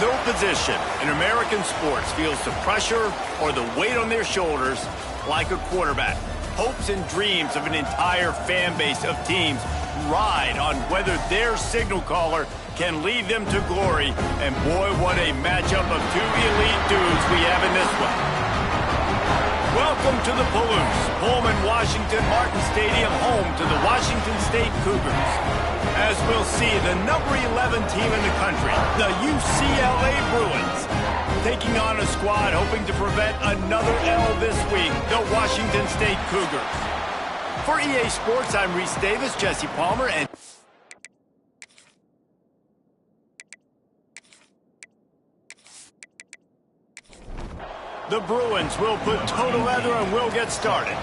No position in American sports feels the pressure or the weight on their shoulders like a quarterback. Hopes and dreams of an entire fan base of teams ride on whether their signal caller can lead them to glory. And boy, what a matchup of two elite dudes we have in this one. Welcome to the Palouse, Pullman, Washington, Martin Stadium, home to the Washington State Cougars. As we'll see, the number 11 team in the country, the UCLA Bruins, taking on a squad hoping to prevent another L this week, the Washington State Cougars. For EA Sports, I'm Reese Davis, Jesse Palmer, and the Bruins will put toe to leather and will get started.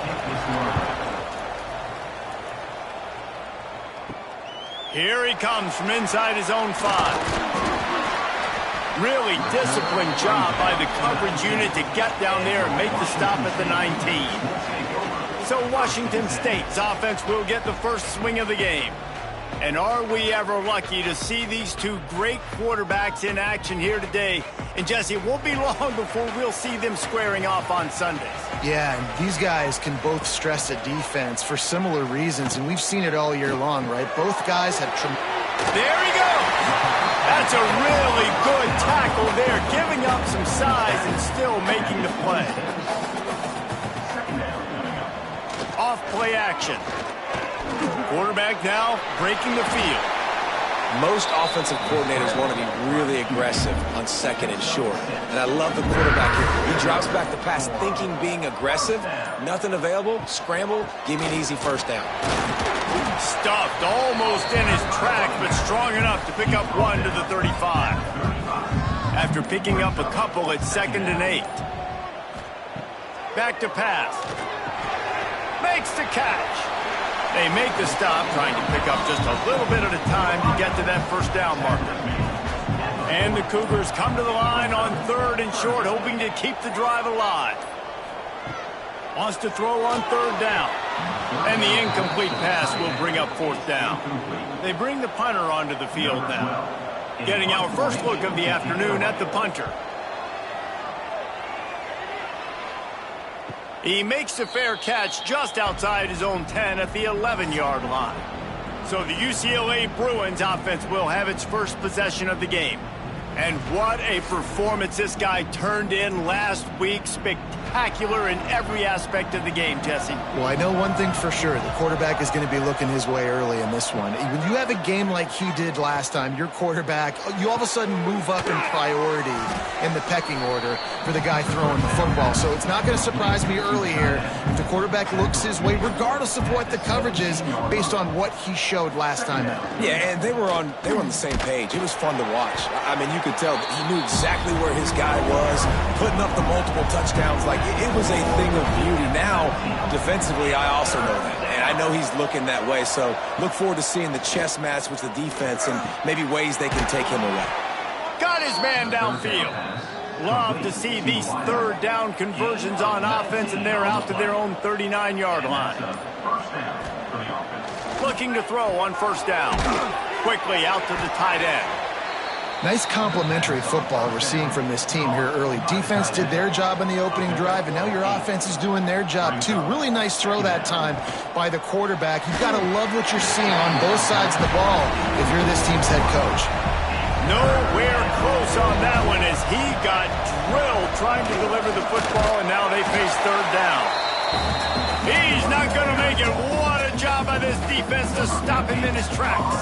Here he comes from inside his own 5. Really disciplined job by the coverage unit to get down there and make the stop at the 19. So Washington State's offense will get the first swing of the game. And are we ever lucky to see these two great quarterbacks in action here today? And Jesse, it won't be long before we'll see them squaring off on Sundays. Yeah, and these guys can both stress a defense for similar reasons, and we've seen it all year long, right? Both guys have There he goes! That's a really good tackle there, giving up some size and still making the play. Off play action. Quarterback now breaking the field. Most offensive coordinators want to be really aggressive on second and short. And I love the quarterback here. He drops back the pass thinking being aggressive. Nothing available. Scramble. Give me an easy first down. Stuffed almost in his track, but strong enough to pick up one to the 35. After picking up a couple at 2nd and 8. Back to pass. Makes the catch. They make the stop, trying to pick up just a little bit at a time to get to that first down marker. And the Cougars come to the line on 3rd and short, hoping to keep the drive alive. Wants to throw on 3rd down. And the incomplete pass will bring up 4th down. They bring the punter onto the field now. Getting our first look of the afternoon at the punter. He makes a fair catch just outside his own 10 at the 11-yard line. So the UCLA Bruins offense will have its first possession of the game. And what a performance this guy turned in last week. Spectacular in every aspect of the game, Jesse. Well, I know one thing for sure. The quarterback is going to be looking his way early in this one. When you have a game like he did last time, your quarterback, you all of a sudden move up in priority in the pecking order for the guy throwing the football. So it's not going to surprise me early here if the quarterback looks his way, regardless of what the coverage is, based on what he showed last time out. Yeah, and they were on the same page. It was fun to watch. I mean, you could tell that he knew exactly where his guy was, putting up the multiple touchdowns. Like, it was a thing of beauty. Now, defensively, I also know that. And I know he's looking that way. So look forward to seeing the chess match with the defense and maybe ways they can take him away. Got his man downfield. Love to see these 3rd down conversions on offense, and they're out to their own 39-yard line. Looking to throw on 1st down. Quickly out to the tight end. Nice complementary football we're seeing from this team here early. Defense did their job in the opening drive, and now your offense is doing their job too. Really nice throw that time by the quarterback. You've got to love what you're seeing on both sides of the ball if you're this team's head coach. Nowhere close on that one as he got drilled trying to deliver the football, and now they face 3rd down. He's not going to make it. What a job by this defense to stop him in his tracks.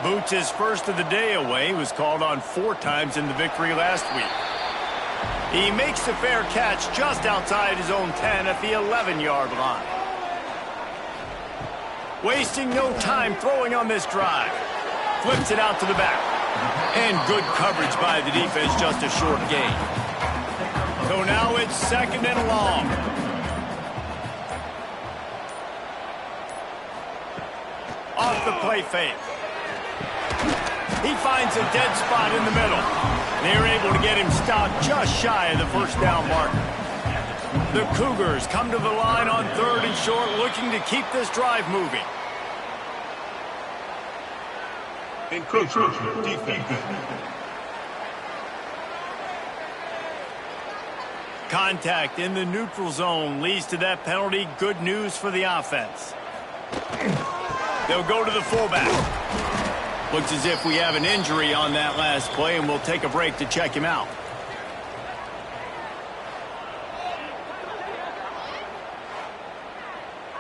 Boots his first of the day away. He was called on 4 times in the victory last week. He makes a fair catch just outside his own 10 at the 11-yard line. Wasting no time throwing on this drive. Flips it out to the back. And good coverage by the defense, just a short gain. So now it's 2nd and long. Off the play fake. He finds a dead spot in the middle. They're able to get him stopped just shy of the 1st down marker. The Cougars come to the line on 3rd and short, looking to keep this drive moving. Encroachment. Defense. Contact in the neutral zone leads to that penalty. Good news for the offense. They'll go to the fullback. Looks as if we have an injury on that last play, and we'll take a break to check him out.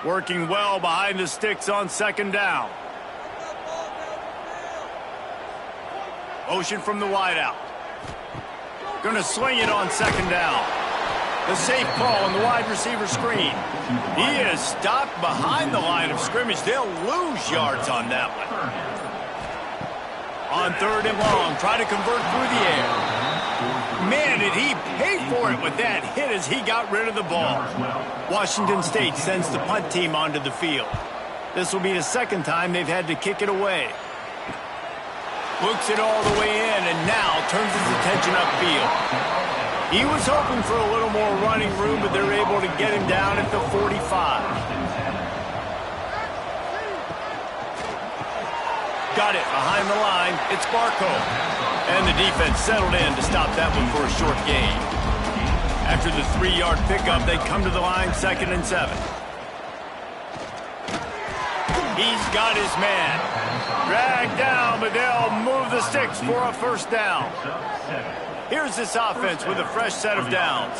Working well behind the sticks on second down. Motion from the wideout. Going to sling it on second down. The safe call on the wide receiver screen. He is stopped behind the line of scrimmage. They'll lose yards on that one. On third and long, try to convert through the air. Man, did he pay for it with that hit as he got rid of the ball. Washington State sends the punt team onto the field. This will be the second time they've had to kick it away. Looks it all the way in and now turns his attention upfield. He was hoping for a little more running room, but they're able to get him down at the 45. Got it behind the line. It's Barco. And the defense settled in to stop that one for a short gain. After the 3-yard pickup, they come to the line 2nd and 7. He's got his man. Dragged down, but they'll move the sticks for a first down. Here's this offense with a fresh set of downs.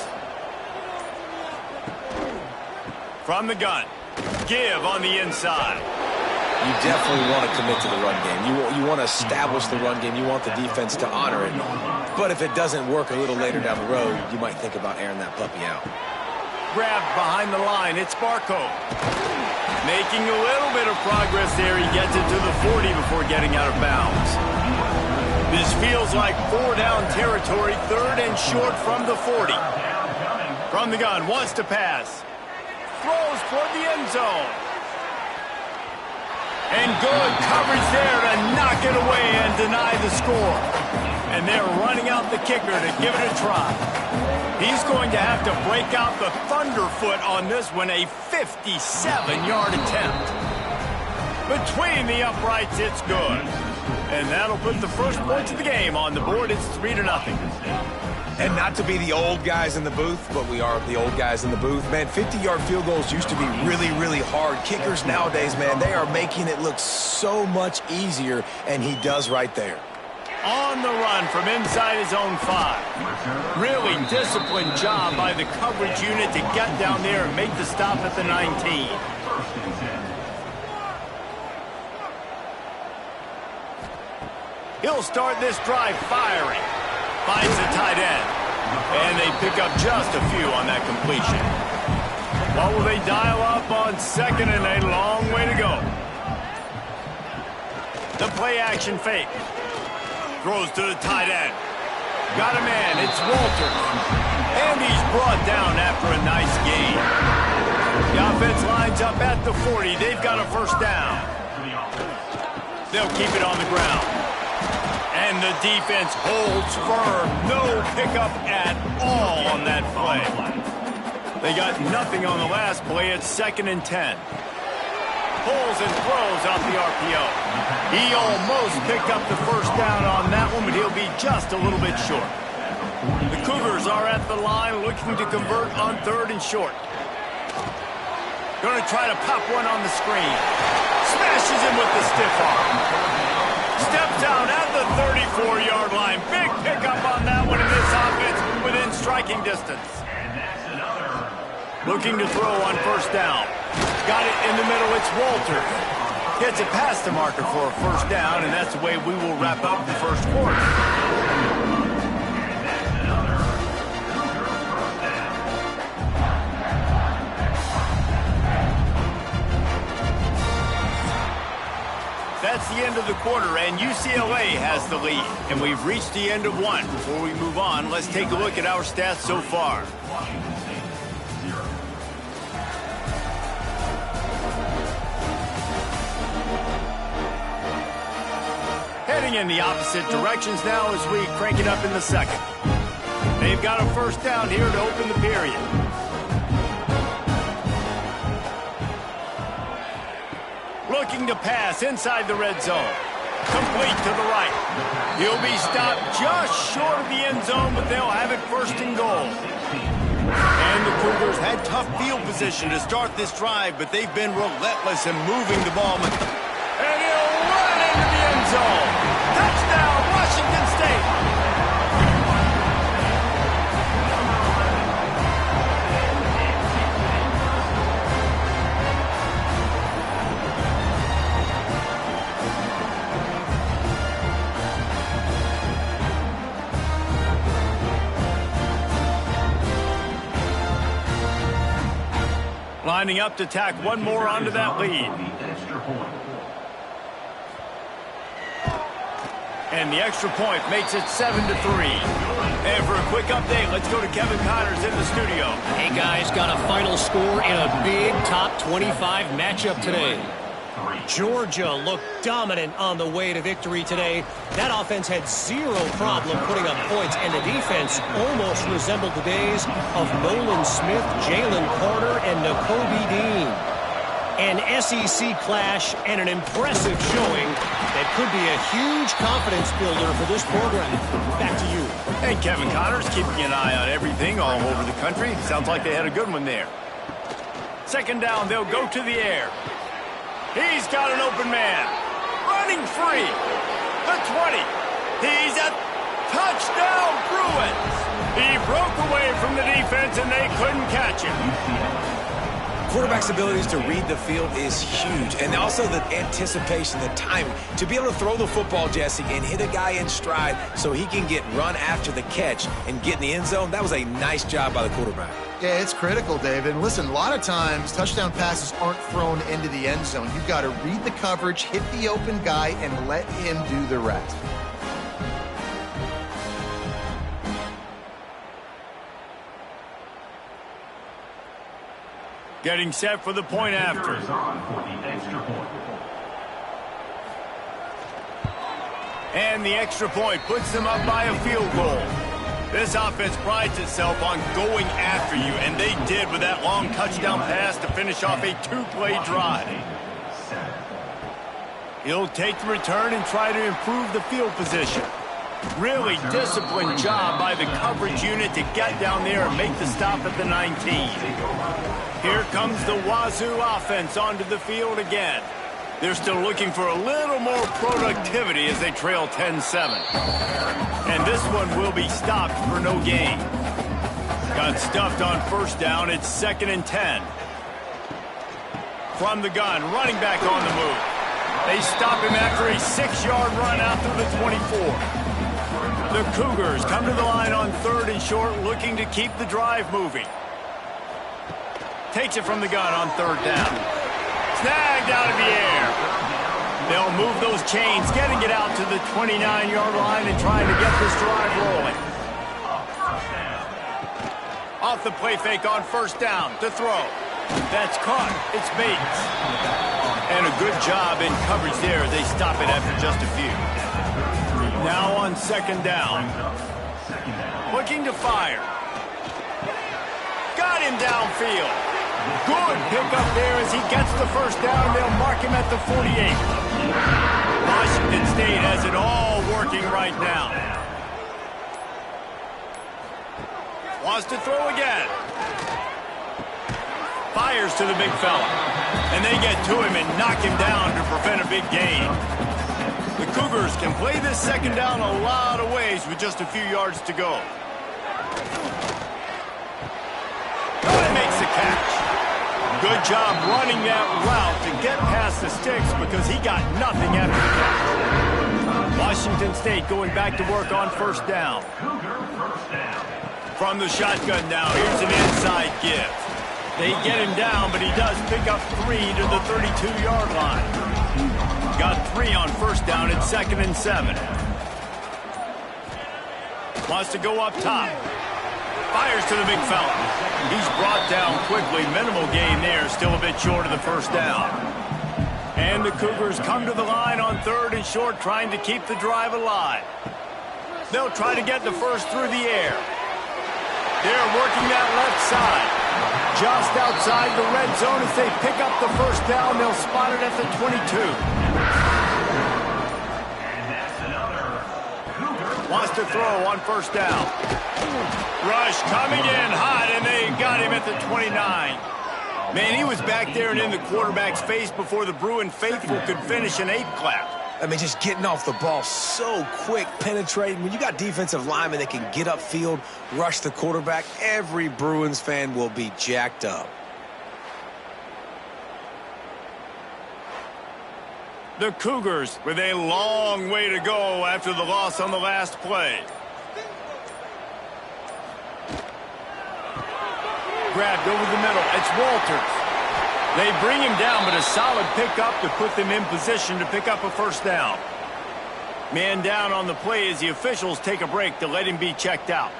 From the gun. Give on the inside. You definitely want to commit to the run game. You want to establish the run game. You want the defense to honor it. But if it doesn't work a little later down the road, you might think about airing that puppy out. Grabbed behind the line. It's Barco. Making a little bit of progress there. He gets it to the 40 before getting out of bounds. This feels like 4-down territory. 3rd and short from the 40. From the gun. Wants to pass. Throws toward the end zone. And good coverage there to knock it away and deny the score. And they're running out the kicker to give it a try. He's going to have to break out the thunderfoot on this one, a 57-yard attempt. Between the uprights, it's good. And that'll put the first points of the game on the board. It's 3-0. And not to be the old guys in the booth, but we are the old guys in the booth. Man, 50-yard field goals used to be really, really hard. Kickers nowadays, man, they are making it look so much easier, and he does right there. On the run from inside his own 5. Really disciplined job by the coverage unit to get down there and make the stop at the 19. He'll start this drive firing. Finds the tight end. And they pick up just a few on that completion. What will they dial up on 2nd and a long way to go? The play action fake. Throws to the tight end. Got a man. It's Walter. And he's brought down after a nice gain. The offense lines up at the 40. They've got a first down. They'll keep it on the ground. And the defense holds firm. No pickup at all on that play. They got nothing on the last play. It's 2nd and 10. Pulls and throws out the RPO. He almost picked up the first down on that one, but he'll be just a little bit short. The Cougars are at the line looking to convert on 3rd and short. Going to try to pop one on the screen. Smashes him with the stiff arm. Steps out at the 34-yard line. Big pickup on that one in this offense within striking distance. Looking to throw on first down. Got it in the middle. It's Walter. Gets it past the marker for a first down, and that's the way we will wrap up the first quarter. That's the end of the quarter, and UCLA has the lead. And we've reached the end of one. Before we move on, let's take a look at our stats so far. Heading in the opposite directions now as we crank it up in the second. They've got a first down here to open the period. Looking to pass inside the red zone. Complete to the right. He'll be stopped just short of the end zone, but they'll have it first and goal. And the Cougars had tough field position to start this drive, but they've been relentless in moving the ball. And he'll run into the end zone. Touchdown, Washington State. Lining up to tack one more onto that lead. And the extra point makes it 7-3. And for a quick update, let's go to Kevin Connors in the studio. Hey guys, got a final score in a big top 25 matchup today. Georgia looked dominant on the way to victory today. That offense had zero problem putting up points, and the defense almost resembled the days of Nolan Smith, Jalen Carter, and Nakobe Dean. An SEC clash and an impressive showing that could be a huge confidence builder for this program. Back to you. Hey, Kevin Connors, keeping an eye on everything all over the country. Sounds like they had a good one there. Second down, they'll go to the air. He's got an open man. Running free. The 20. He's a touchdown, Bruins. He broke away from the defense, and they couldn't catch him. Quarterback's abilities to read the field is huge, and also the anticipation, the timing. To be able to throw the football, Jesse, and hit a guy in stride so he can get run after the catch and get in the end zone, that was a nice job by the quarterback. Yeah, it's critical, David. Listen, a lot of times touchdown passes aren't thrown into the end zone. You've got to read the coverage, hit the open guy, and let him do the rest. Getting set for the point after. And the extra point puts them up by a field goal. This offense prides itself on going after you, and they did with that long touchdown pass to finish off a two-play drive. He'll take the return and try to improve the field position. Really disciplined job by the coverage unit to get down there and make the stop at the 19. Here comes the Wazoo offense onto the field again. They're still looking for a little more productivity as they trail 10-7. And this one will be stopped for no gain. Got stuffed on first down. It's 2nd and 10. From the gun, running back on the move. They stop him after a 6-yard run out through the 24. The Cougars come to the line on 3rd and short, looking to keep the drive moving. Takes it from the gun on 3rd down. Snagged out of the air. They'll move those chains, getting it out to the 29-yard line and trying to get this drive rolling. Off the play fake on 1st down to throw. That's caught. It's Bates. And a good job in coverage there. They stop it after just a few. Now on 2nd down. Looking to fire. Got him downfield. Good pickup there as he gets the 1st down. They'll mark him at the 48. Washington State has it all working right now. Wants to throw again. Fires to the big fella. And they get to him and knock him down to prevent a big gain. The Cougars can play this 2nd down a lot of ways with just a few yards to go. And makes the catch. Good job running that route to get past the sticks because he got nothing after the catch. Washington State going back to work on 1st down. From the shotgun now, here's an inside give. They get him down, but he does pick up 3 to the 32-yard line. Got 3 on 1st down at 2nd and 7. Wants to go up top. Fires to the big fella. He's brought down quickly. Minimal gain there. Still a bit short of the 1st down. And the Cougars come to the line on 3rd and short, trying to keep the drive alive. They'll try to get the 1st through the air. They're working that left side. Just outside the red zone as they pick up the 1st down. They'll spot it at the 22. Wants to throw on first down. Rush coming in hot, and they got him at the 29. Man, he was back there and in the quarterback's face before the Bruin faithful could finish an 8 clap. I mean, just getting off the ball so quick, penetrating. When you got defensive linemen that can get upfield, rush the quarterback, every Bruins fan will be jacked up. The Cougars with a long way to go after the loss on the last play. Grabbed over the middle. It's Walters. They bring him down, but a solid pickup to put them in position to pick up a first down. Man down on the play as the officials take a break to let him be checked out.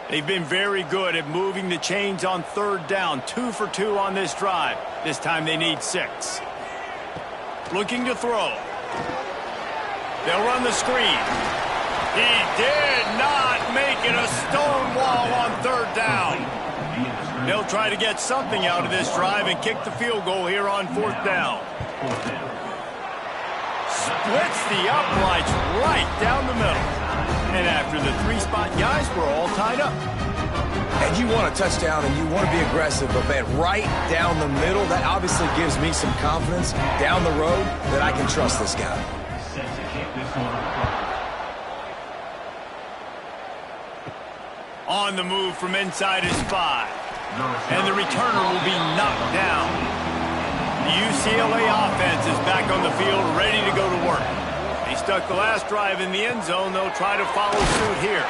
They've been very good at moving the chains on third down. 2 for 2 on this drive. This time they need 6. Looking to throw. They'll run the screen. He did not make it. A stone wall on third down. They'll try to get something out of this drive and kick the field goal here on 4th down. Splits the uprights right down the middle. And after the 3-spot guys, we're all tied up. And you want a touchdown and you want to be aggressive, but man, right down the middle, that obviously gives me some confidence down the road that I can trust this guy. On the move from inside his 5. And the returner will be knocked down. The UCLA offense is back on the field, ready to go to work. They stuck the last drive in the end zone. They'll try to follow suit here.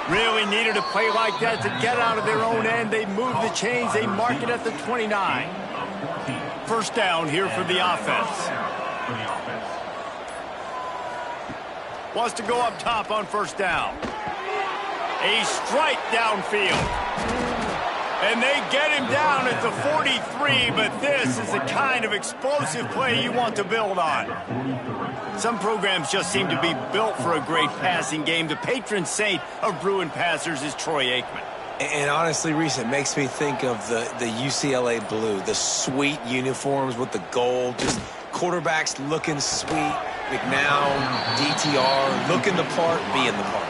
Really needed a play like that to get out of their own end. They move the chains. They mark it at the 29. First down here for the offense. Wants to go up top on first down. A strike downfield. And they get him down at the 43, but this is the kind of explosive play you want to build on. Some programs just seem to be built for a great passing game. The patron saint of Bruin passers is Troy Aikman. And honestly, Reese, it makes me think of the UCLA blue, the sweet uniforms with the gold, just quarterbacks looking sweet. McNown, DTR, looking the part, being the part.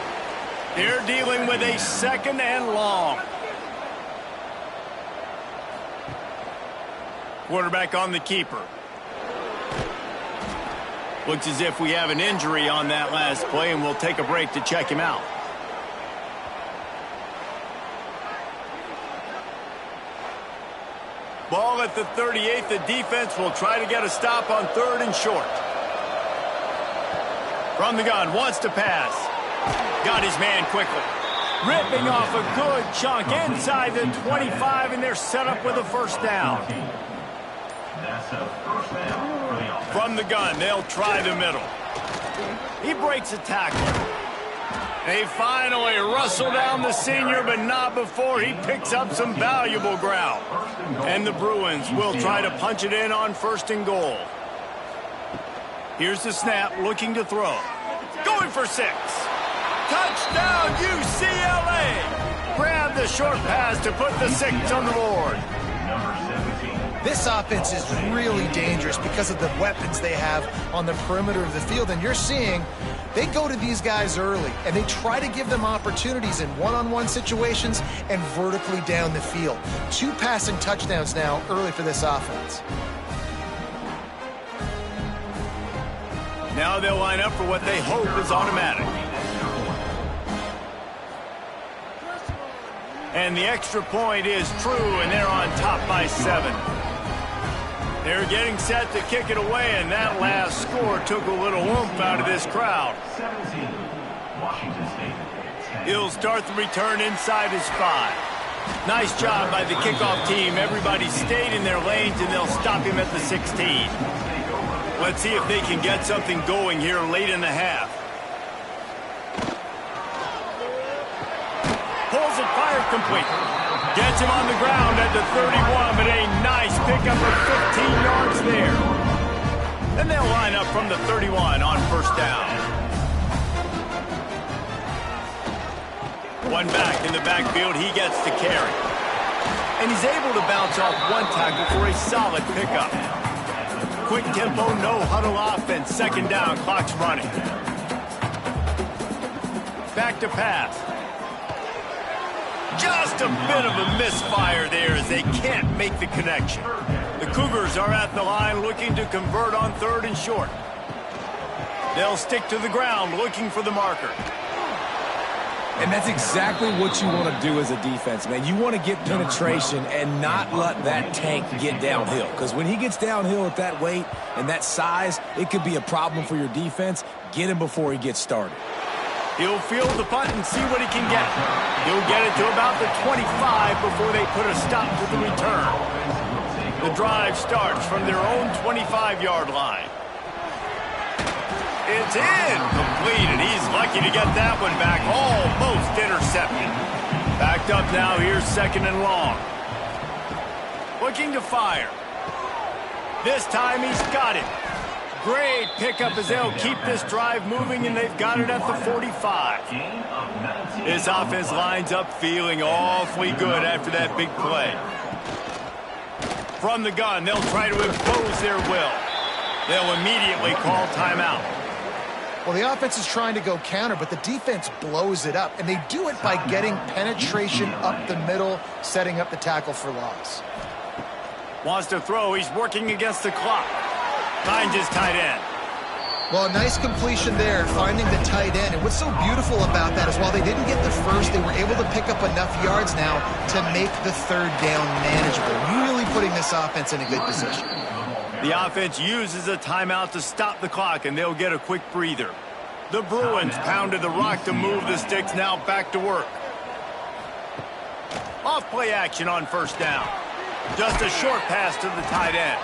They're dealing with a 2nd and long. Quarterback on the keeper. Looks as if we have an injury on that last play, and we'll take a break to check him out. Ball at the 38. The defense will try to get a stop on 3rd and short. From the gun, wants to pass. Got his man quickly. Ripping off a good chunk inside the 25, and they're set up with a first down. From the gun, they'll try the middle. He breaks a tackle. They finally rustle down the senior, but not before he picks up some valuable ground. And the Bruins will try to punch it in on 1st and goal. Here's the snap, looking to throw. Going for 6. Touchdown, UCLA! Grab the short pass to put the 6 on the board. This offense is really dangerous because of the weapons they have on the perimeter of the field. And you're seeing they go to these guys early, and they try to give them opportunities in one-on-one situations and vertically down the field. 2 passing touchdowns now early for this offense. Now they'll line up for what they hope is automatic. And the extra point is true, and they're on top by 7. They're getting set to kick it away, and that last score took a little oomph out of this crowd. He'll start the return inside his 5. Nice job by the kickoff team. Everybody stayed in their lanes, and they'll stop him at the 16. Let's see if they can get something going here late in the half. Pulls it, fire complete. Gets him on the ground at the 31, but a nice pickup of 15 yards there. Then they'll line up from the 31 on first down. One back in the backfield, he gets to carry. And he's able to bounce off one tackle for a solid pickup. Quick tempo, no huddle offense. 2nd down, clock's running. back to pass. Just a bit of a misfire there as they can't make the connection. The Cougars are at the line looking to convert on 3rd and short. They'll stick to the ground looking for the marker. And that's exactly what you want to do as a defense, man. You want to get penetration and not let that tank get downhill. Because when he gets downhill at that weight and that size, it could be a problem for your defense. Get him before he gets started. He'll field the punt and see what he can get. He'll get it to about the 25 before they put a stop to the return. The drive starts from their own 25-yard line. It's incomplete, and he's lucky to get that one back. Almost intercepted. Backed up now. Here's 2nd and long. Looking to fire. This time he's got it. Great pickup as they'll keep this drive moving, and they've got it at the 45. This offense lines up feeling awfully good after that big play. From the gun, they'll try to impose their will. They'll immediately call timeout. Well, the offense is trying to go counter, but the defense blows it up, and they do it by getting penetration up the middle, setting up the tackle for loss. Wants to throw. He's working against the clock. Finds his tight end. Well, a nice completion there, finding the tight end. And what's so beautiful about that is while they didn't get the first, they were able to pick up enough yards now to make the 3rd down manageable. Really putting this offense in a good position. The offense uses a timeout to stop the clock, and they'll get a quick breather. The Bruins pounded the rock to move the sticks, now back to work. Off play action on 1st down. Just a short pass to the tight end.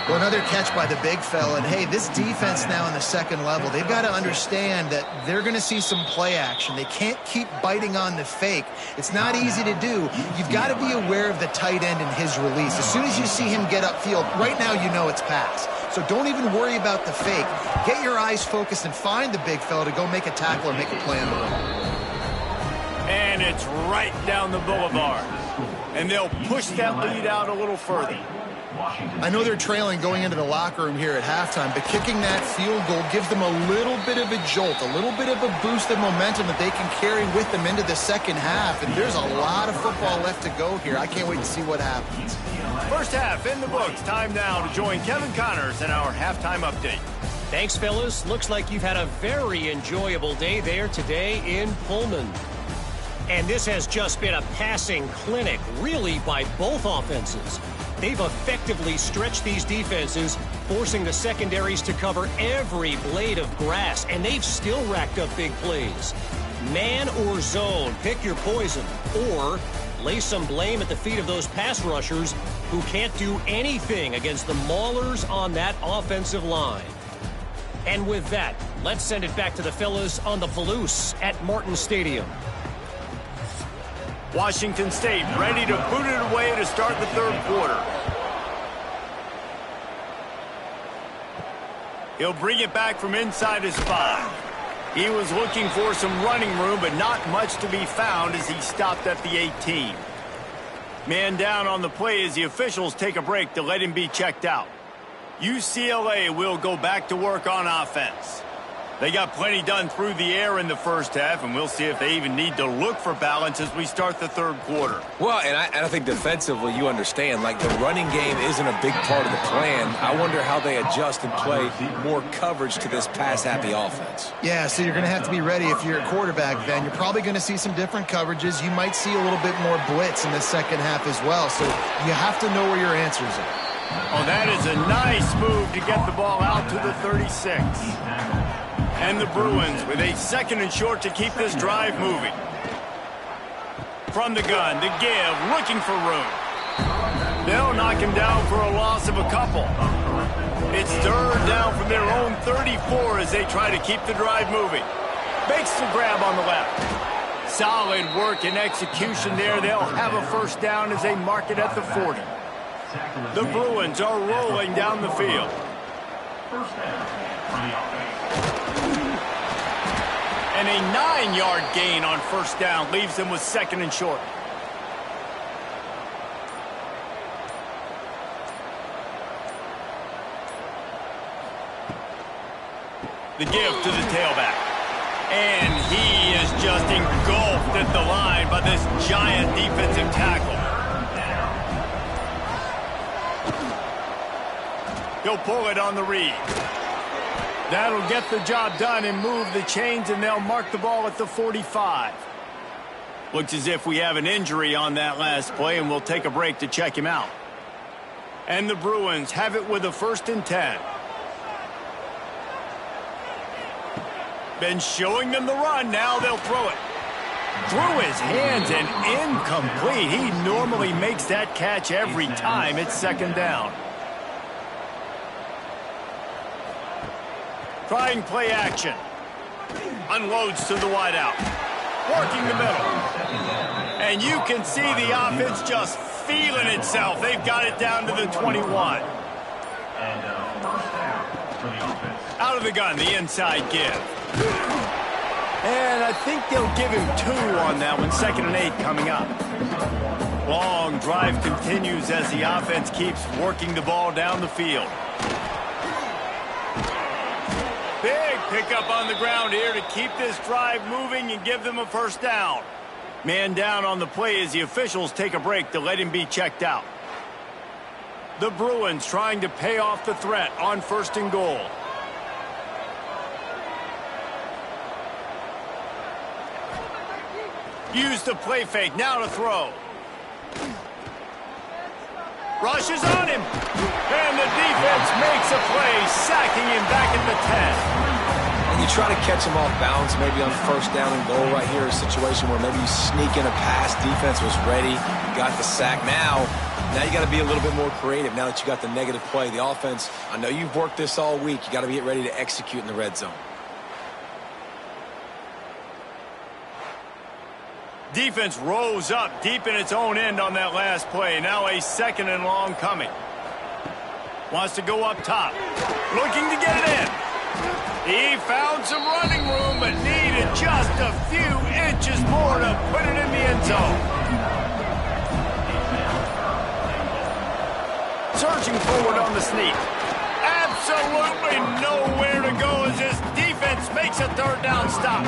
Well, another catch by the big fella. And, hey, this defense now in the 2nd level, they've got to understand that they're going to see some play action. They can't keep biting on the fake. It's not easy to do. You've got to be aware of the tight end and his release. As soon as you see him get upfield, right now you know it's pass. So don't even worry about the fake. Get your eyes focused and find the big fella to go make a tackle or make a play on the run. And it's right down the boulevard. And they'll push that lead out a little further. I know they're trailing going into the locker room here at halftime, but kicking that field goal gives them a little bit of a jolt, a little bit of a boost of momentum that they can carry with them into the 2nd half. And there's a lot of football left to go here. I can't wait to see what happens. 1st half in the books. Time now to join Kevin Connors in our halftime update. Thanks, fellas. Looks like you've had a very enjoyable day there today in Pullman. And this has just been a passing clinic, really, by both offenses. They've effectively stretched these defenses, forcing the secondaries to cover every blade of grass, and they've still racked up big plays. Man or zone, pick your poison, or lay some blame at the feet of those pass rushers who can't do anything against the maulers on that offensive line. And with that, let's send it back to the fellas on the Palouse at Martin Stadium. Washington State ready to boot it away to start the 3rd quarter. He'll bring it back from inside his 5. He was looking for some running room, but not much to be found as he stopped at the 18. Man down on the play as the officials take a break to let him be checked out. UCLA will go back to work on offense. They got plenty done through the air in the 1st half, and we'll see if they even need to look for balance as we start the 3rd quarter. Well, and I think defensively, you understand, like the running game isn't a big part of the plan. I wonder how they adjust and play more coverage to this pass-happy offense. Yeah, so you're going to have to be ready if you're a quarterback, Ben. You're probably going to see some different coverages. You might see a little bit more blitz in the 2nd half as well, so you have to know where your answers are. Oh, that is a nice move to get the ball out to the 36. And the Bruins with a 2nd and short to keep this drive moving. From the gun, the give, looking for room. They'll knock him down for a loss of a couple. It's 3rd down from their own 34 as they try to keep the drive moving. Makes the grab on the left. Solid work and execution there. They'll have a 1st down as they mark it at the 40. The Bruins are rolling down the field. And a 9-yard gain on 1st down leaves them with 2nd and short. The give to the tailback. And he is just engulfed at the line by this giant defensive tackle. He'll pull it on the read. That'll get the job done and move the chains, and they'll mark the ball at the 45. Looks as if we have an injury on that last play, and we'll take a break to check him out. And the Bruins have it with a 1st and 10. Been showing them the run. Now they'll throw it. Through his hands and incomplete. He normally makes that catch every time. It's 2nd down. Trying play action. Unloads to the wideout. Working the middle. And you can see the offense just feeling itself. They've got it down to the 21. Out of the gun, the inside give. And I think they'll give him 2 on that one. 2nd and 8 coming up. Long drive continues as the offense keeps working the ball down the field. Big pickup on the ground here to keep this drive moving and give them a 1st down. Man down on the play as the officials take a break to let him be checked out. The Bruins trying to pay off the threat on 1st and goal. Use the play fake, now to throw. Rushes on him. And the defense makes a play, sacking him back at the 10. And you try to catch him off balance, maybe on 1st down and goal right here, a situation where maybe you sneak in a pass, defense was ready, got the sack. Now you got to be a little bit more creative now that you got the negative play. The offense, I know you've worked this all week. You got to get ready to execute in the red zone. Defense rose up deep in its own end on that last play. Now a 2nd and long coming. Wants to go up top. Looking to get it in. He found some running room, but needed just a few inches more to put it in the end zone. Surging forward on the sneak. Absolutely nowhere to go as this defense makes a 3rd down stop.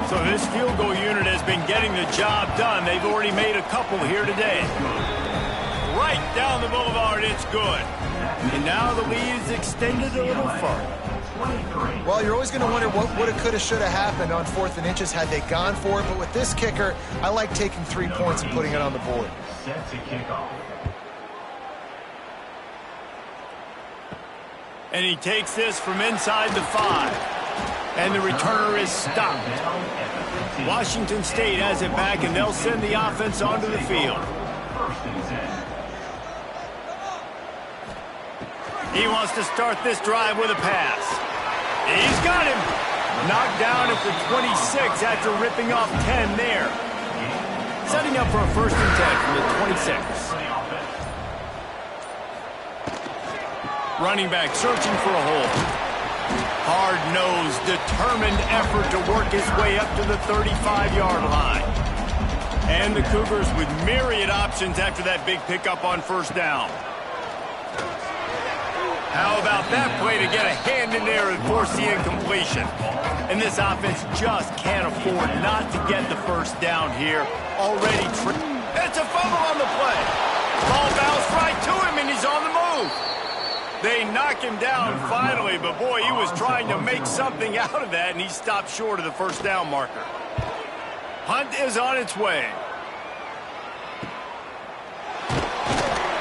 So this field goal unit has been getting the job done. They've already made a couple here today. Right down the boulevard, it's good. And now the lead is extended a little further. Well, you're always going to wonder what woulda, coulda, shoulda happened on 4th and inches had they gone for it. But with this kicker, I like taking 3 points and putting it on the board. Set to kick off. And he takes this from inside the 5. And the returner is stopped. Washington State has it back, and they'll send the offense onto the field. He wants to start this drive with a pass. He's got him. Knocked down at the 26 after ripping off 10 there. Setting up for a 1st and 10 from the 26. Running back searching for a hole. Hard-nosed, determined effort to work his way up to the 35-yard line. And the Cougars with myriad options after that big pickup on 1st down. How about that play to get a hand in there and force the incompletion? And this offense just can't afford not to get the 1st down here. Already it's a fumble on the play. Ball bounced right to him, and he's on the move. They knock him down finally, but boy, he was trying to make something out of that, and he stopped short of the 1st down marker. Hunt is on its way.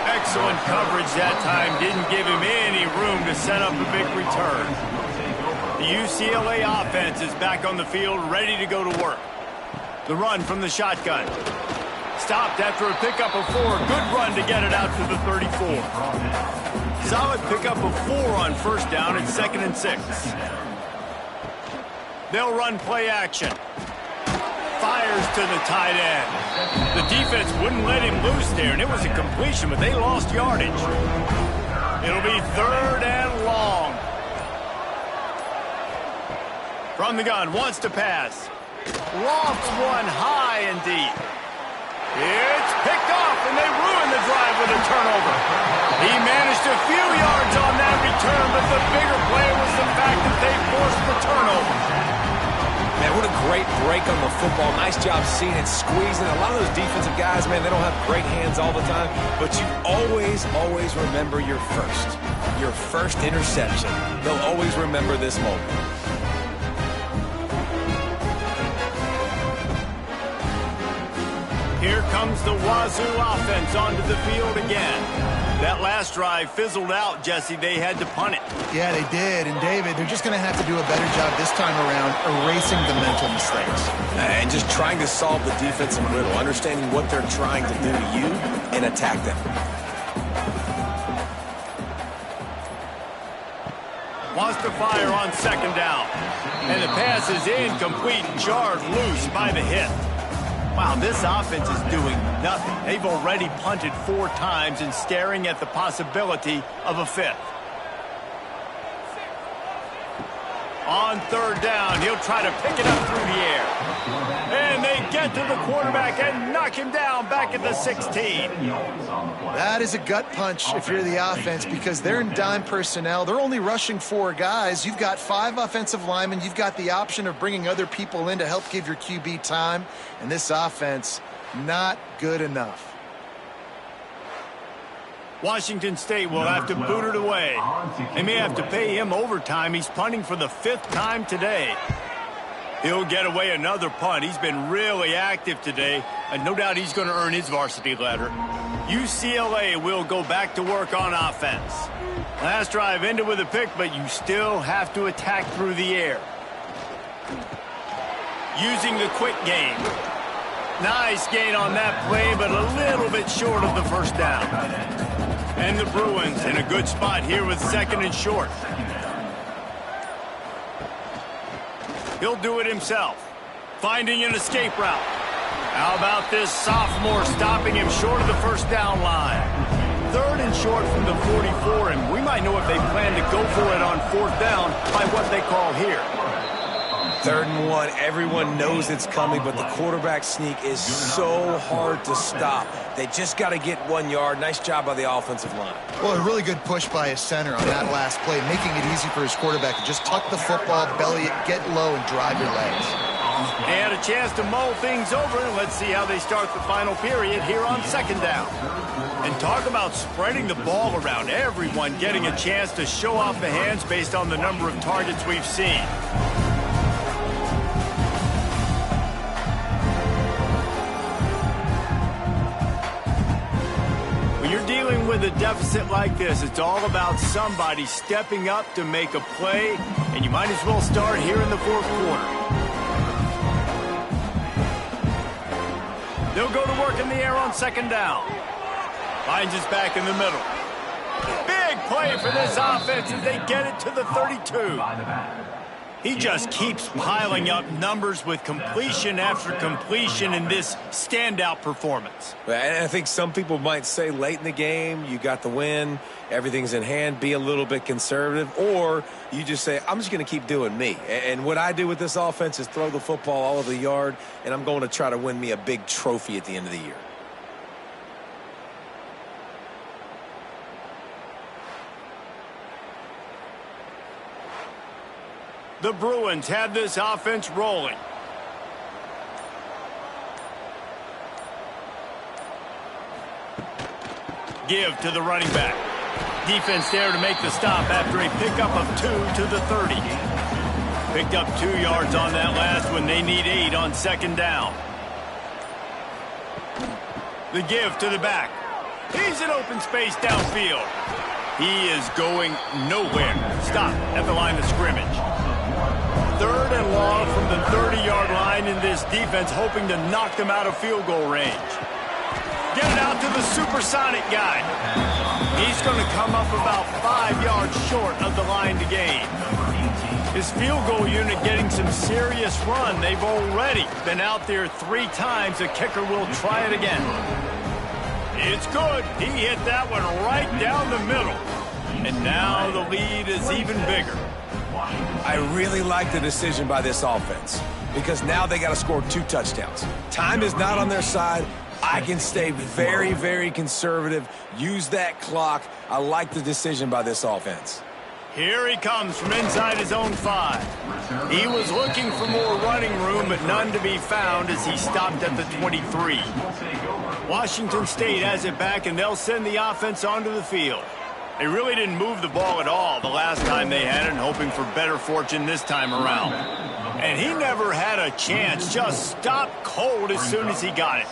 Excellent coverage that time. Didn't give him any room to set up a big return. The UCLA offense is back on the field, ready to go to work. The run from the shotgun. Stopped after a pickup of 4. Good run to get it out to the 34. Solid pickup of 4 on 1st down at 2nd and 6. They'll run play action. Fires to the tight end. The defense wouldn't let him loose there, and it was a completion, but they lost yardage. It'll be 3rd and long. From the gun, wants to pass. Lofts one high and deep. It's picked off, and they ruin the drive with a turnover. He managed a few yards on that return, but the bigger play was the fact that they forced the turnover. Man, what a great break on the football. Nice job seeing it, squeezing. A lot of those defensive guys, man, they don't have great hands all the time, but you always, always remember your first interception. They'll always remember this moment. Here comes the Wazoo offense onto the field again. That last drive fizzled out, Jesse. They had to punt it. Yeah, they did. And, David, they're just going to have to do a better job this time around erasing the mental mistakes. And just trying to solve the defensive riddle, understanding what they're trying to do to you and attack them. Wants to fire on second down. And the pass is incomplete, jarred loose by the hit. Wow, this offense is doing nothing. They've already punted 4 times and staring at the possibility of a 5th. On third down, he'll try to pick it up through the air. And they get to the quarterback and knock him down back at the 16. That is a gut punch if you're the offense, because they're in dime personnel. They're only rushing 4 guys. You've got 5 offensive linemen. You've got the option of bringing other people in to help give your QB time. And this offense, not good enough. Washington State will have to boot it away. They may have to pay him overtime. He's punting for the 5th time today. He'll get away another punt. He's been really active today, and no doubt he's going to earn his varsity letter. UCLA will go back to work on offense. Last drive ended with a pick, but you still have to attack through the air. Using the quick game. Nice gain on that play, but a little bit short of the first down. And the Bruins in a good spot here with second and short. He'll do it himself, finding an escape route. How about this sophomore stopping him short of the first down line? Third and short from the 44, and we might know if they plan to go for it on 4th down by what they call here. 3rd and 1, everyone knows it's coming, but the quarterback sneak is so hard to stop. They just got to get 1 yard. Nice job by the offensive line. Well, a really good push by his center on that last play, making it easy for his quarterback to just tuck the football, belly it, get low, and drive your legs. They had a chance to mull things over. Let's see how they start the final period here on second down. And talk about spreading the ball around, everyone getting a chance to show off the hands based on the number of targets we've seen. You're dealing with a deficit like this. It's all about somebody stepping up to make a play, and you might as well start here in the 4th quarter. They'll go to work in the air on second down. Finds us back in the middle. Big play for this offense as they get it to the 32. He just keeps piling up numbers with completion after completion in this standout performance. And I think some people might say late in the game, you got the win, everything's in hand, be a little bit conservative, or you just say, I'm just going to keep doing me. And what I do with this offense is throw the football all over the yard, and I'm going to try to win me a big trophy at the end of the year. The Bruins have this offense rolling. Give to the running back. Defense there to make the stop after a pickup of 2 to the 30. Picked up 2 yards on that last one. They need 8 on second down. The give to the back. He's in open space downfield. He is going nowhere. Stop at the line of scrimmage. 3rd and long from the 30-yard line in this defense, hoping to knock them out of field goal range. Get it out to the supersonic guy. He's going to come up about 5 yards short of the line to gain. His field goal unit getting some serious run. They've already been out there 3 times. The kicker will try it again. It's good. He hit that one right down the middle. And now the lead is even bigger. I really like the decision by this offense because now they got to score 2 touchdowns. Time is not on their side. I can stay very, very conservative, use that clock. I like the decision by this offense. Here he comes from inside his own 5. He was looking for more running room, but none to be found as he stopped at the 23. Washington State has it back, and they'll send the offense onto the field. They really didn't move the ball at all the last time they had it, and hoping for better fortune this time around. And he never had a chance, just stopped cold as soon as he got it.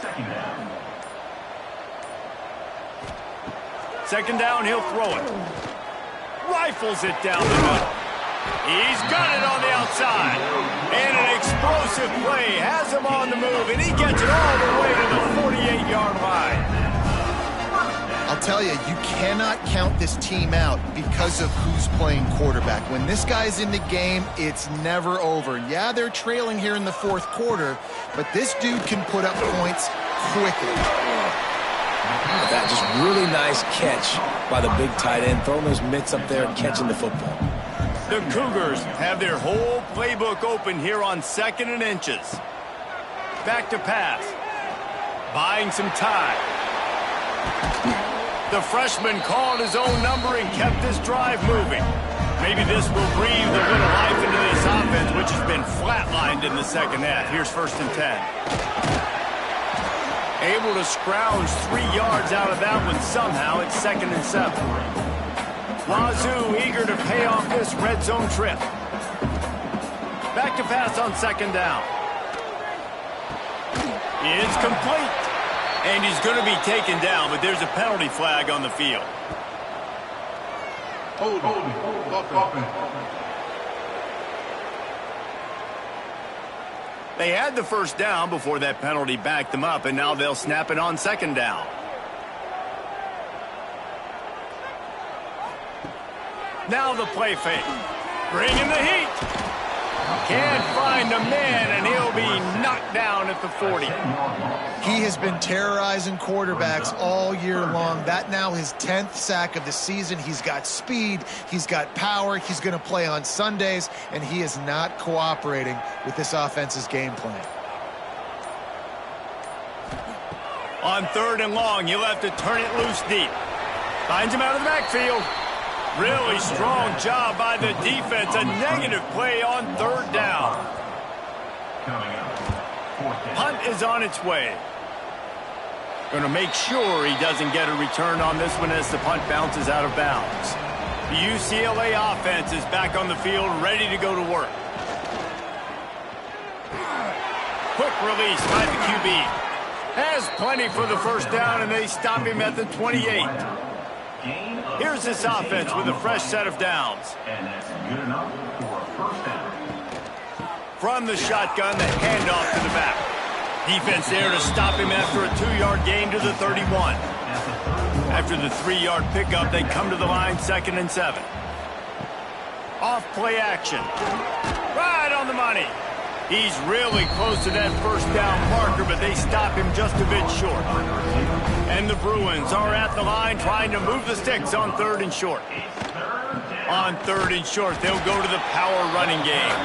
Second down, he'll throw it. Rifles it down the middle. He's got it on the outside. And an explosive play has him on the move, and he gets it all the way to the 48-yard line. I'll tell you, you cannot count this team out because of who's playing quarterback. When this guy's in the game, it's never over. Yeah, they're trailing here in the fourth quarter, but this dude can put up points quickly. That just really nice catch by the big tight end, throwing those mitts up there and catching the football. The Cougars have their whole playbook open here on 2nd and inches. Back to pass. Buying some time. The freshman called his own number and kept this drive moving. Maybe this will breathe a little life into this offense, which has been flatlined in the second half. Here's 1st and 10. Able to scrounge 3 yards out of that one somehow. It's 2nd and 7. Wazoo eager to pay off this red zone trip. Back to pass on 2nd down. It's complete. And he's going to be taken down, but there's a penalty flag on the field. Hold. They had the first down before that penalty backed them up, and now they'll snap it on 2nd down. Now the play fake. Bringing the heat. Can't find a man, and he'll be knocked down at the 40. He has been terrorizing quarterbacks all year long. That now his 10th sack of the season. He's got speed. He's got power. He's going to play on Sundays, and he is not cooperating with this offense's game plan. On 3rd and long, you'll have to turn it loose deep. Finds him out of the backfield. Really strong job by the defense. A negative play on 3rd down. Punt is on its way. Going to make sure he doesn't get a return on this one as the punt bounces out of bounds. The UCLA offense is back on the field, ready to go to work. Quick release by the QB. Has plenty for the 1st down, and they stop him at the 28. Here's this offense with a fresh set of downs. And that's good enough for a 1st down. From the shotgun, the handoff to the back. Defense there to stop him after a 2-yard gain to the 31. After the 3-yard pickup, they come to the line 2nd and 7. Off play action. Right on the money. He's really close to that 1st down marker, but they stop him just a bit short. And the Bruins are at the line trying to move the sticks on 3rd and short. On 3rd and short, they'll go to the power running game.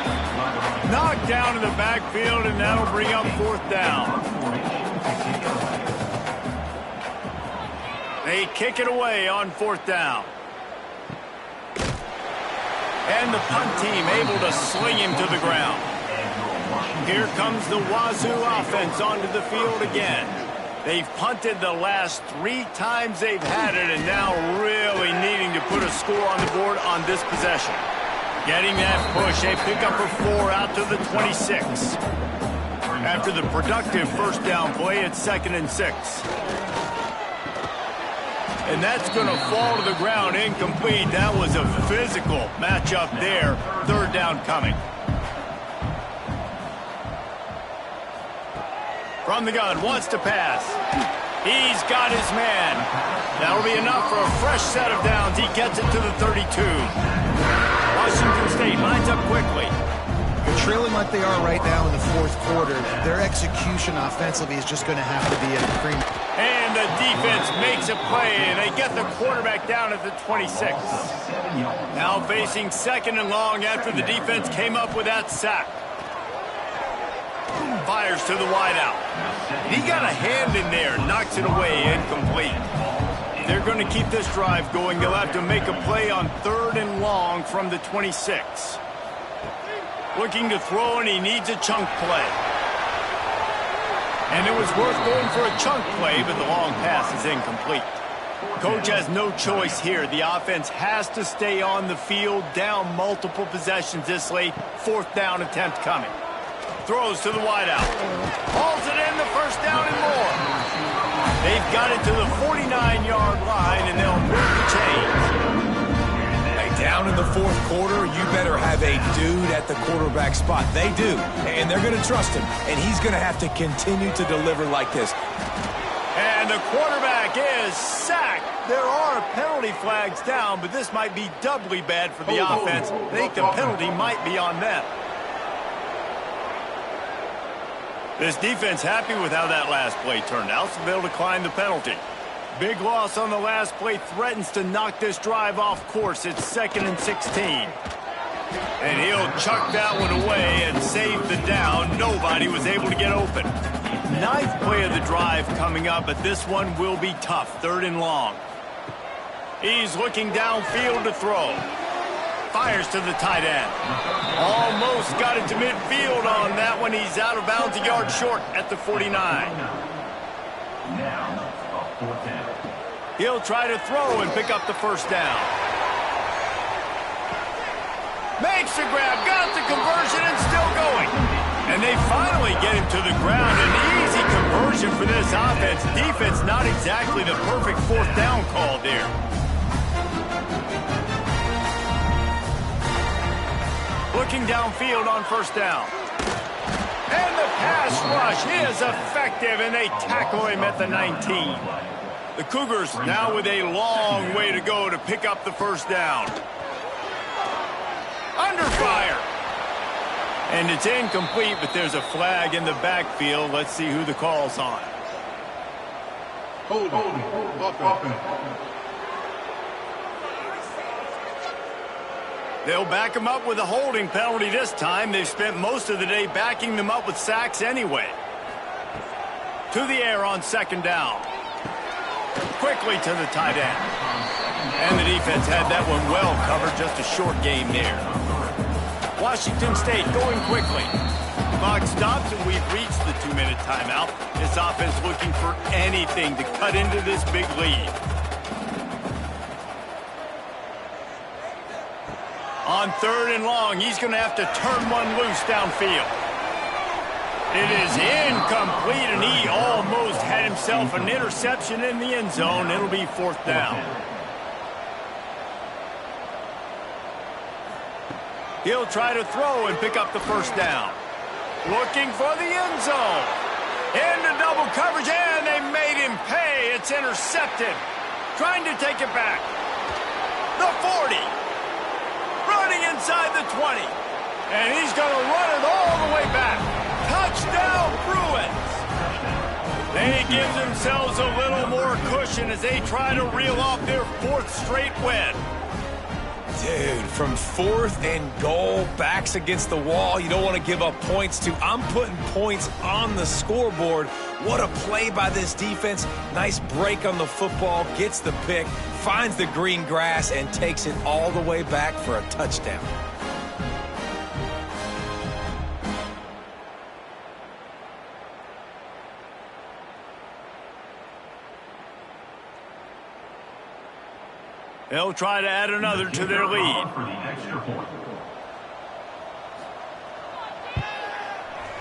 Knocked down in the backfield, and that'll bring up 4th down. They kick it away on 4th down. And the punt team able to sling him to the ground. Here comes the Wazoo offense onto the field again. They've punted the last 3 times they've had it, and now really needing to put a score on the board on this possession. Getting that push, a pickup of 4 out to the 26. After the productive 1st down play, it's 2nd and 6. And that's going to fall to the ground incomplete. That was a physical matchup there. 3rd down coming. From the gun, wants to pass. He's got his man. That'll be enough for a fresh set of downs. He gets it to the 32. Washington State lines up quickly. They're trailing like they are right now in the 4th quarter. Their execution offensively is just going to have to be a cream. And the defense makes a play, and they get the quarterback down at the 26. Now facing 2nd and long after the defense came up with that sack. Fires to the wideout. He got a hand in there, knocks it away, incomplete. If they're going to keep this drive going, they'll have to make a play on 3rd and long from the 26. Looking to throw, and he needs a chunk play. And it was worth going for a chunk play, but the long pass is incomplete. Coach has no choice here. The offense has to stay on the field, down multiple possessions this late. 4th down attempt coming. Throws to the wideout. Hauls it in, the first down and more. They've got it to the 49-yard line, and they'll move the chains. Hey, down in the 4th quarter, you better have a dude at the quarterback spot. They do, and they're going to trust him, and he's going to have to continue to deliver like this. And the quarterback is sacked. There are penalty flags down, but this might be doubly bad for the offense. I think the penalty might be on them. This defense happy with how that last play turned out, so they'll decline the penalty. Big loss on the last play threatens to knock this drive off course. It's 2nd and 16. And he'll chuck that one away and save the down. Nobody was able to get open. 9th play of the drive coming up, but this one will be tough. 3rd and long. He's looking downfield to throw. Fires to the tight end. Almost got it to midfield on that one. He's out of bounds, a yard short at the 49. He'll try to throw and pick up the first down. Makes the grab, got the conversion, and still going. And they finally get him to the ground. An easy conversion for this offense. Defense not exactly the perfect 4th down call there. Looking downfield on 1st down. And the pass rush is effective, and they tackle him at the 19. The Cougars now with a long way to go to pick up the 1st down. Under fire. And it's incomplete, but there's a flag in the backfield. Let's see who the call's on. Hold. They'll back them up with a holding penalty this time. They've spent most of the day backing them up with sacks anyway. To the air on 2nd down. Quickly to the tight end. And the defense had that one well covered. Just a short game there. Washington State going quickly. Clock stops, and we've reached the 2-minute timeout. This offense looking for anything to cut into this big lead. On 3rd and long, he's going to have to turn one loose downfield. It is incomplete, and he almost had himself an interception in the end zone. It'll be 4th down. He'll try to throw and pick up the 1st down. Looking for the end zone. Into double coverage, and they made him pay. It's intercepted. Trying to take it back. The 40. Running inside the 20. And he's going to run it all the way back. Touchdown, Bruins. They give themselves a little more cushion as they try to reel off their 4th straight win. Dude, from 4th and goal, backs against the wall, you don't want to give up points to. I'm putting points on the scoreboard. What a play by this defense. Nice break on the football, gets the pick, finds the green grass, and takes it all the way back for a touchdown. They'll try to add another to their lead.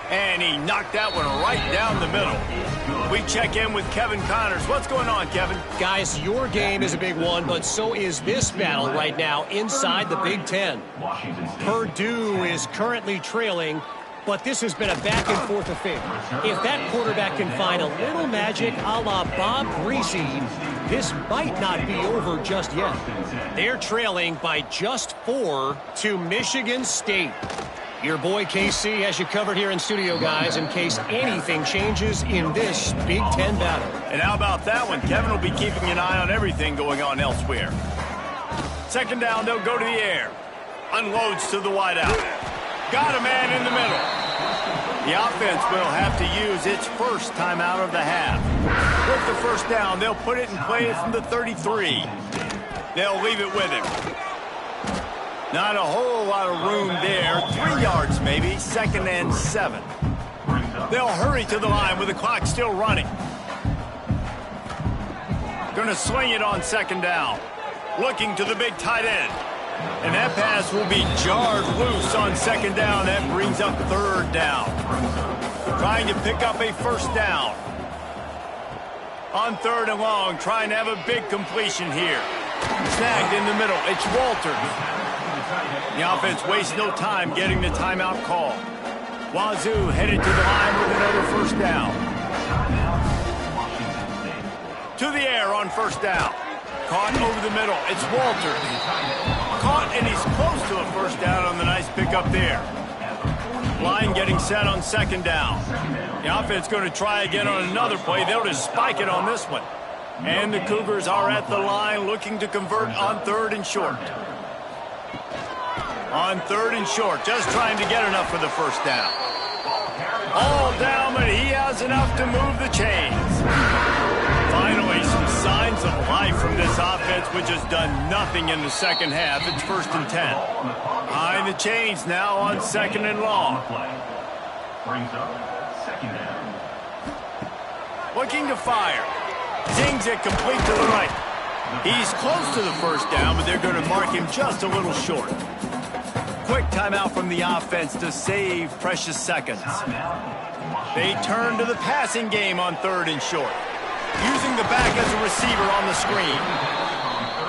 And he knocked that one right down the middle. We check in with Kevin Connors. What's going on, Kevin? Guys, your game is a big one, but so is this battle right now inside the Big Ten. Purdue is currently trailing, but this has been a back-and-forth affair. If that quarterback can find a little magic a la Bob Greasy, this might not be over just yet. They're trailing by just 4 to Michigan State. Your boy KC has you covered here in studio, guys, in case anything changes in this Big Ten battle. And how about that one? Kevin will be keeping an eye on everything going on elsewhere. 2nd down, they'll go to the air. Unloads to the wideout. Got a man in the middle. The offense will have to use its first timeout of the half. With the first down, they'll put it and play it from the 33. They'll leave it with him. Not a whole lot of room there. 3 yards maybe, 2nd and 7. They'll hurry to the line with the clock still running. Going to sling it on 2nd down. Looking to the big tight end. And that pass will be jarred loose on 2nd down. That brings up 3rd down. Trying to pick up a first down. On 3rd and long, trying to have a big completion here. Snagged in the middle. It's Walters. The offense wastes no time getting the timeout call. Wazoo headed to the line with another first down. To the air on 1st down. Caught over the middle. It's Walters. Caught, and he's close to a first down on the nice pickup there. Line getting set on 2nd down. The offense going to try again on another play. They'll just spike it on this one. And the Cougars are at the line looking to convert on 3rd and short. On 3rd and short, just trying to get enough for the first down. All down, but he has enough to move the chains. Finally, some signs of life from this offense, which has done nothing in the second half. It's 1st and 10. Behind the chains now on 2nd and long. Brings up 2nd down. Looking to fire. Zings it complete to the right. He's close to the first down, but they're going to mark him just a little short. Quick timeout from the offense to save precious seconds. They turn to the passing game on 3rd and short. Using the back as a receiver on the screen.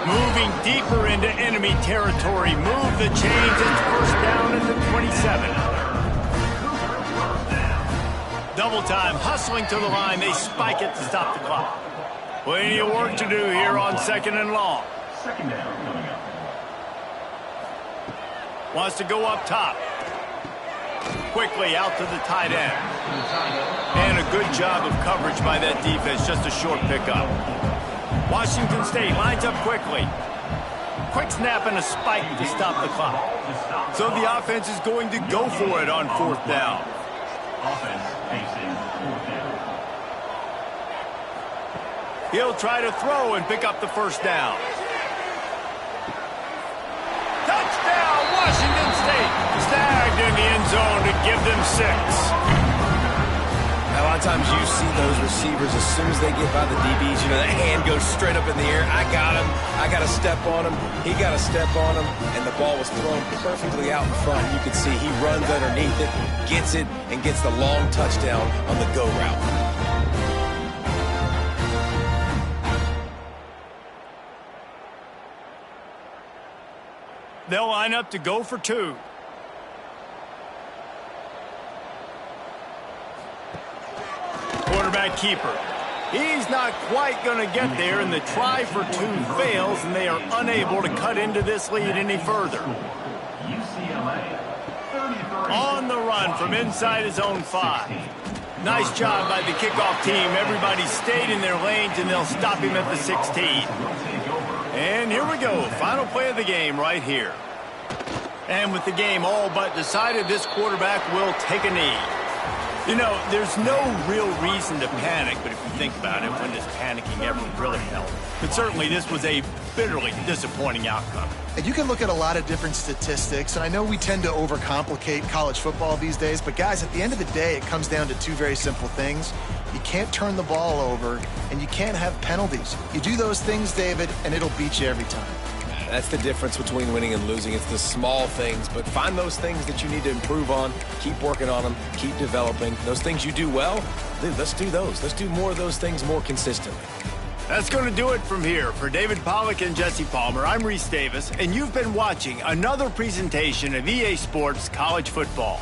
Moving deeper into enemy territory. Move the chains. It's 1st down at the 27. Double time, hustling to the line. They spike it to stop the clock. Plenty of work to do here on 2nd and long. 2nd down coming up. Wants to go up top. Quickly out to the tight end. And a good job of coverage by that defense. Just a short pickup. Washington State lines up quickly. Quick snap and a spike to stop the clock. So the offense is going to go for it on 4th down. Offense facing 4th down. He'll try to throw and pick up the first down. Touchdown, Washington State. Snagged in the end zone to give them 6. A lot of times you see those receivers, as soon as they get by the DBs, you know, that hand goes straight up in the air. I got him. I got to step on him. He got to step on him. And the ball was thrown perfectly out in front. You can see he runs underneath it, gets it, and gets the long touchdown on the go route. They'll line up to go for 2. Quarterback keeper. He's not quite going to get there, and the try for 2 fails, and they are unable to cut into this lead any further. UCLA. 33. On the run from inside his own 5. Nice job by the kickoff team. Everybody stayed in their lanes, and they'll stop him at the 16. And here we go. Final play of the game right here. And with the game all but decided, this quarterback will take a knee. You know, there's no real reason to panic, but if you think about it, when does panicking ever really help? But certainly this was a bitterly disappointing outcome. And you can look at a lot of different statistics, and I know we tend to overcomplicate college football these days, but guys, at the end of the day, it comes down to 2 very simple things. You can't turn the ball over, and you can't have penalties. You do those things, David, and it'll beat you every time. That's the difference between winning and losing. It's the small things, but find those things that you need to improve on. Keep working on them. Keep developing. Those things you do well, dude, let's do those. Let's do more of those things more consistently. That's going to do it from here. For David Pollack and Jesse Palmer, I'm Reese Davis, and you've been watching another presentation of EA Sports College Football.